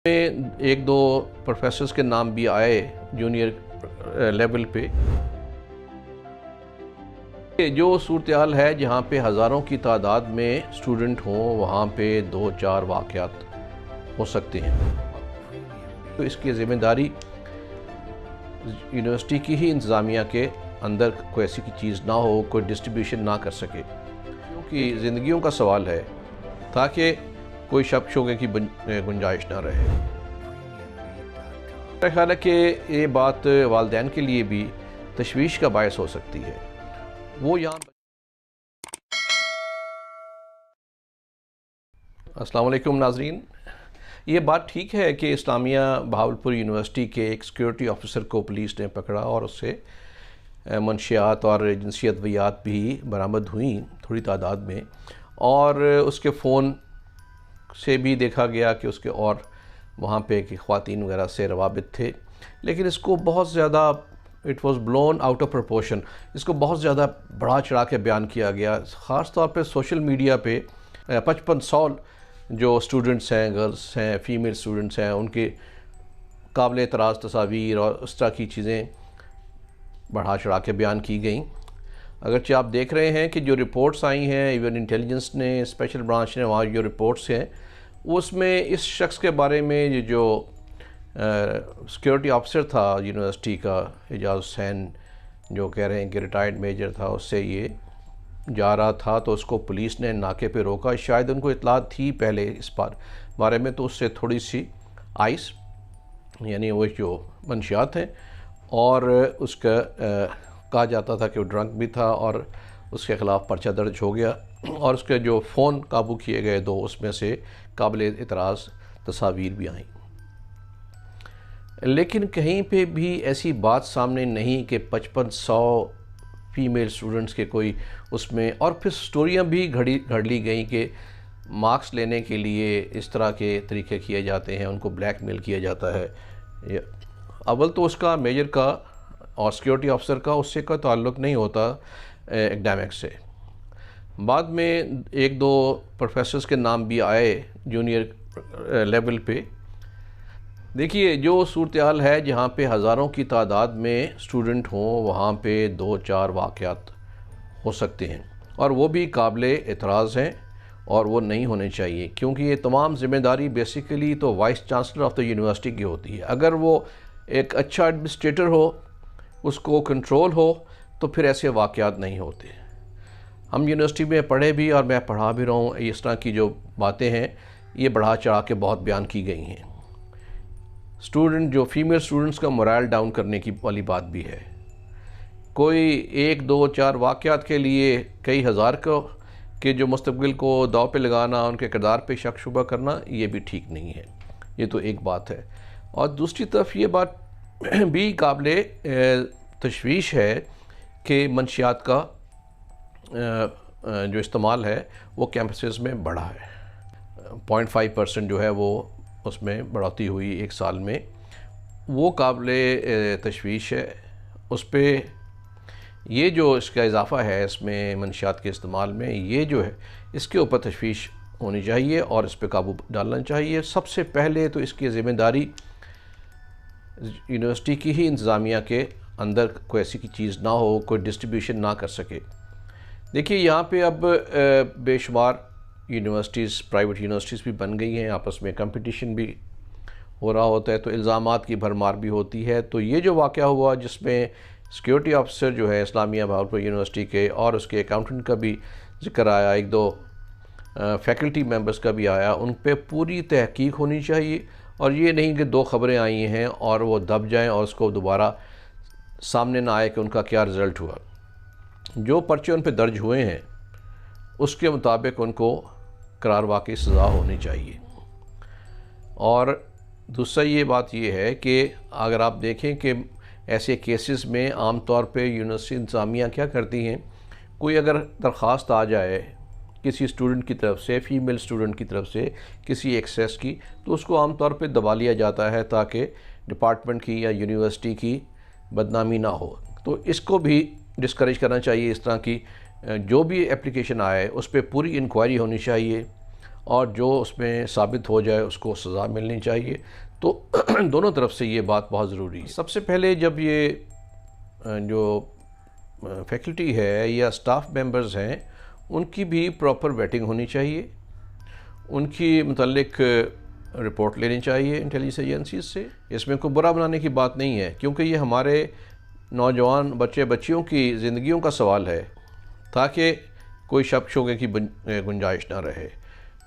میں ایک دو پروفیسرز کے نام بھی آئے جونیئر لیول پہ. جو صورتحال ہے جہاں پہ ہزاروں کی تعداد میں اسٹوڈنٹ ہوں وہاں پہ 2-4 واقعات ہو سکتے ہیں. تو اس کی ذمہ داری یونیورسٹی کی ہی انتظامیہ کے اندر کوئی ایسی کی چیز نہ ہو، کوئی ڈسٹریبیوشن نہ کر سکے، کیونکہ زندگیوں کا سوال ہے تاکہ کوئی شک شبے کی گنجائش نہ رہے. میرا خیال ہے کہ یہ بات والدین کے لیے بھی تشویش کا باعث ہو سکتی ہے. وہ یہاں السلام علیکم ناظرین. یہ بات ٹھیک ہے کہ اسلامیہ بہاولپور یونیورسٹی کے ایک سیکیورٹی آفیسر کو پولیس نے پکڑا اور اس سے منشیات اور جنسی ادویات بھی برآمد ہوئیں تھوڑی تعداد میں، اور اس کے فون سے بھی دیکھا گیا کہ اس کے اور وہاں پہ کہ خواتین وغیرہ سے روابط تھے. لیکن اس کو بہت زیادہ it was blown out of proportion, اس کو بہت زیادہ بڑھا چڑھا کے بیان کیا گیا. خاص طور پہ سوشل میڈیا پہ 55 جو اسٹوڈنٹس ہیں، گرلز ہیں، فیمیل اسٹوڈنٹس ہیں، ان کے قابل اعتراض تصاویر اور اس طرح کی چیزیں بڑھا چڑھا کے بیان کی گئیں. اگرچہ آپ دیکھ رہے ہیں کہ جو رپورٹس آئی ہیں، ایون انٹیلیجنس نے، اسپیشل برانچ نے، وہاں جو رپورٹس ہیں اس میں اس شخص کے بارے میں جو سیکیورٹی آفیسر تھا یونیورسٹی کا، اعجاز حسین، جو کہہ رہے ہیں کہ ریٹائرڈ میجر تھا، اس سے یہ جا رہا تھا تو اس کو پولیس نے ناکے پہ روکا. شاید ان کو اطلاع تھی پہلے اس بارے میں، تو اس سے تھوڑی سی آئس یعنی وہ جو منشیات ہیں، اور اس کا کہا جاتا تھا کہ وہ ڈرنک بھی تھا، اور اس کے خلاف پرچہ درج ہو گیا. اور اس کے جو فون قابو کیے گئے 2، اس میں سے قابل اعتراض تصاویر بھی آئیں. لیکن کہیں پہ بھی ایسی بات سامنے نہیں کہ 55 فیمیل اسٹوڈنٹس کے کوئی اس میں، اور پھر سٹوریاں بھی گھڑ لی گئیں کہ مارکس لینے کے لیے اس طرح کے طریقے کیے جاتے ہیں، ان کو بلیک میل کیا جاتا ہے. اول تو اس کا میجر کا اور سیکیورٹی آفیسر کا اس سے کوئی تعلق نہیں ہوتا ایکڈیمک سے. بعد میں ایک دو پروفیسرز کے نام بھی آئے جونیئر لیول پہ. دیکھیے، جو صورتحال ہے جہاں پہ ہزاروں کی تعداد میں اسٹوڈنٹ ہوں وہاں پہ 2-4 واقعات ہو سکتے ہیں، اور وہ بھی قابل اعتراض ہیں اور وہ نہیں ہونے چاہیے، کیونکہ یہ تمام ذمہ داری بیسیکلی تو vice chancellor of the university کی ہوتی ہے. اگر وہ ایک اچھا ایڈمنسٹریٹر ہو، اس کو کنٹرول ہو، تو پھر ایسے واقعات نہیں ہوتے. ہم یونیورسٹی میں پڑھے بھی اور میں پڑھا بھی رہا ہوں، اس طرح کی جو باتیں ہیں یہ بڑھا چڑھا کے بہت بیان کی گئی ہیں. اسٹوڈنٹ جو فیمیل اسٹوڈنٹس کا morale ڈاؤن کرنے کی والی بات بھی ہے. کوئی 1-2-4 واقعات کے لیے کئی ہزار کو کہ جو مستقبل کو داؤ پہ لگانا، ان کے کردار پہ شک شبہ کرنا، یہ بھی ٹھیک نہیں ہے. یہ تو ایک بات ہے. اور دوسری طرف یہ بات بھی قابل تشویش ہے کہ منشیات کا جو استعمال ہے وہ کیمپسز میں بڑھا ہے. 0.5% جو ہے وہ اس میں بڑھوتی ہوئی ایک سال میں، وہ قابل تشویش ہے. اس پہ یہ جو اس کا اضافہ ہے اس میں منشیات کے استعمال میں، یہ جو ہے اس کے اوپر تشویش ہونی چاہیے اور اس پہ قابو ڈالنا چاہیے. سب سے پہلے تو اس کی ذمہ داری یونیورسٹی کی ہی انتظامیہ کے اندر کوئی ایسی کی چیز نہ ہو، کوئی ڈسٹریبیوشن نہ کر سکے. دیکھیے، یہاں پہ اب بے شمار یونیورسٹیز، پرائیویٹ یونیورسٹیز بھی بن گئی ہیں، آپس میں کمپٹیشن بھی ہو رہا ہوتا ہے، تو الزامات کی بھرمار بھی ہوتی ہے. تو یہ جو واقعہ ہوا جس میں سیکیورٹی آفیسر جو ہے اسلامیہ بہاولپور یونیورسٹی کے، اور اس کے اکاؤنٹنٹ کا بھی ذکر آیا، 1-2 فیکلٹی ممبرز کا بھی آیا، ان پہ پوری تحقیق ہونی چاہیے. اور یہ نہیں کہ 2 خبریں آئی ہیں اور وہ دب جائیں اور اس کو دوبارہ سامنے نہ آئے کہ ان کا کیا رزلٹ ہوا. جو پرچے ان پہ درج ہوئے ہیں اس کے مطابق ان کو قرار واقعی سزا ہونی چاہیے. اور دوسرا یہ بات یہ ہے کہ اگر آپ دیکھیں کہ ایسے کیسز میں عام طور پہ یونیورسٹی انتظامیہ کیا کرتی ہیں، کوئی اگر درخواست آ جائے کسی اسٹوڈنٹ کی طرف سے، فیمیل اسٹوڈنٹ کی طرف سے کسی ایکسیس کی، تو اس کو عام طور پہ دبا لیا جاتا ہے تاکہ ڈپارٹمنٹ کی یا یونیورسٹی کی بدنامی نہ ہو. تو اس کو بھی ڈسکریج کرنا چاہیے. اس طرح کی جو بھی اپلیکیشن آئے اس پہ پوری انکوائری ہونی چاہیے، اور جو اس میں ثابت ہو جائے اس کو سزا ملنی چاہیے. تو دونوں طرف سے یہ بات بہت ضروری ہے. سب سے پہلے جب یہ جو فیکلٹی ہے یا سٹاف ممبرز ہیں ان کی بھی پراپر ویٹنگ ہونی چاہیے، ان کی متعلق رپورٹ لینی چاہیے انٹیلیجنس ایجنسیز سے. اس میں کوئی برا بنانے کی بات نہیں ہے، کیونکہ یہ ہمارے نوجوان بچیوں کی زندگیوں کا سوال ہے، تاکہ کوئی شک شبے کی گنجائش نہ رہے.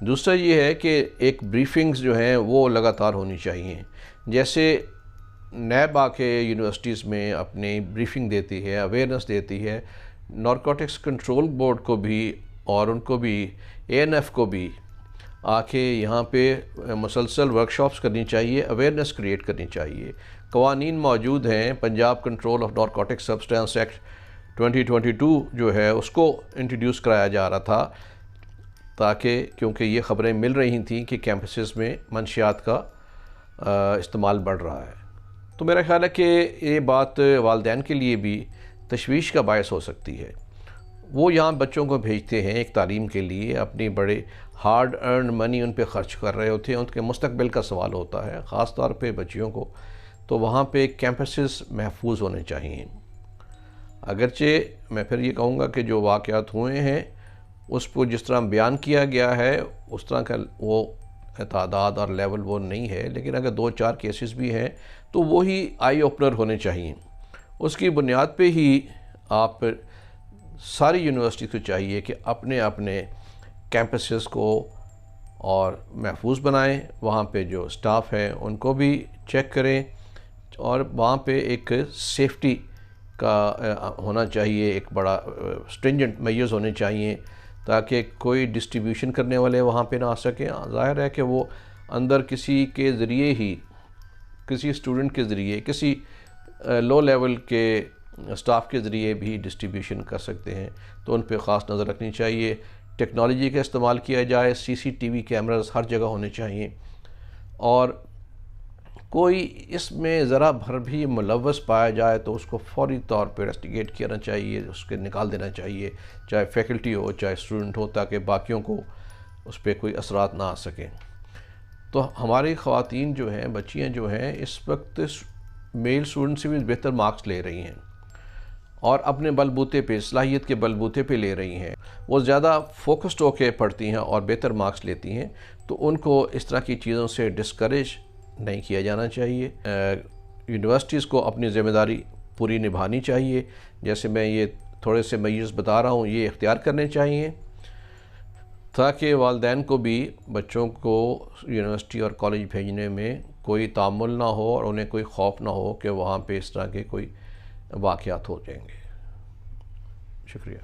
دوسرا یہ ہے کہ ایک بریفنگز جو ہیں وہ لگاتار ہونی چاہیے. جیسے نیب آ کے یونیورسٹیز میں اپنی بریفنگ دیتی ہے، اویئرنیس دیتی ہے، نارکوٹکس کنٹرول بورڈ کو بھی اور ان کو بھی ANF کو بھی آ کے یہاں پہ مسلسل ورکشاپس کرنی چاہیے، اویئرنیس کریٹ کرنی چاہیے. قوانین موجود ہیں، Punjab control of narcotic substance act 2022 جو ہے اس کو انٹروڈیوس کرایا جا رہا تھا، تاکہ کیونکہ یہ خبریں مل رہی تھیں کہ کیمپسز میں منشیات کا استعمال بڑھ رہا ہے. تو میرا خیال ہے کہ یہ بات والدین کے لیے بھی تشویش کا باعث ہو سکتی ہے. وہ یہاں بچوں کو بھیجتے ہیں ایک تعلیم کے لیے، اپنی بڑے ہارڈ ارنڈ منی ان پہ خرچ کر رہے ہوتے ہیں، ان کے مستقبل کا سوال ہوتا ہے خاص طور پہ بچیوں کو. تو وہاں پہ کیمپسز محفوظ ہونے چاہیے. اگرچہ میں پھر یہ کہوں گا کہ جو واقعات ہوئے ہیں اس کو جس طرح بیان کیا گیا ہے اس طرح کا وہ تعداد اور لیول وہ نہیں ہے، لیکن اگر 2-4 کیسز بھی ہیں تو وہی آئی اوپنر ہونے چاہیے. اس کی بنیاد پہ ہی آپ ساری یونیورسٹی کو چاہیے کہ اپنے اپنے کیمپسز کو اور محفوظ بنائیں، وہاں پہ جو سٹاف ہے ان کو بھی چیک کریں، اور وہاں پہ ایک سیفٹی کا ہونا چاہیے، ایک بڑا سٹرنجنٹ میجرز ہونے چاہیے تاکہ کوئی ڈسٹریبیوشن کرنے والے وہاں پہ نہ آ سکیں. ظاہر ہے کہ وہ اندر کسی کے ذریعے ہی، کسی اسٹوڈنٹ کے ذریعے، کسی لو لیول کے سٹاف کے ذریعے بھی ڈسٹریبیوشن کر سکتے ہیں. تو ان پہ خاص نظر رکھنی چاہیے. ٹیکنالوجی کا استعمال کیا جائے، CCTV کیمراز ہر جگہ ہونے چاہیے، اور کوئی اس میں ذرا بھر بھی ملوث پایا جائے تو اس کو فوری طور پہ انویسٹیگیٹ کرنا چاہیے، اس کے نکال دینا چاہیے، چاہے فیکلٹی ہو چاہے اسٹوڈنٹ ہو، تاکہ باقیوں کو اس پہ کوئی اثرات نہ آ سکیں. تو ہماری خواتین جو ہیں، بچیاں جو ہیں، اس وقت میل اسٹوڈنٹ سے بھی بہتر مارکس لے رہی ہیں اور اپنے بلبوتے پہ، صلاحیت کے بلبوتے پہ لے رہی ہیں. وہ زیادہ فوکسڈ ہو کے پڑھتی ہیں اور بہتر مارکس لیتی ہیں. تو ان کو اس طرح کی چیزوں سے ڈسکریج نہیں کیا جانا چاہیے. یونیورسٹیز کو اپنی ذمہ داری پوری نبھانی چاہیے. جیسے میں یہ تھوڑے سے میجرز بتا رہا ہوں، یہ اختیار کرنے چاہیے تاکہ والدین کو بھی بچوں کو یونیورسٹی اور کالج بھیجنے میں کوئی تعامل نہ ہو اور انہیں کوئی خوف نہ ہو کہ وہاں پہ اس طرح کے کوئی واقعات ہو جائیں گے. شکریہ.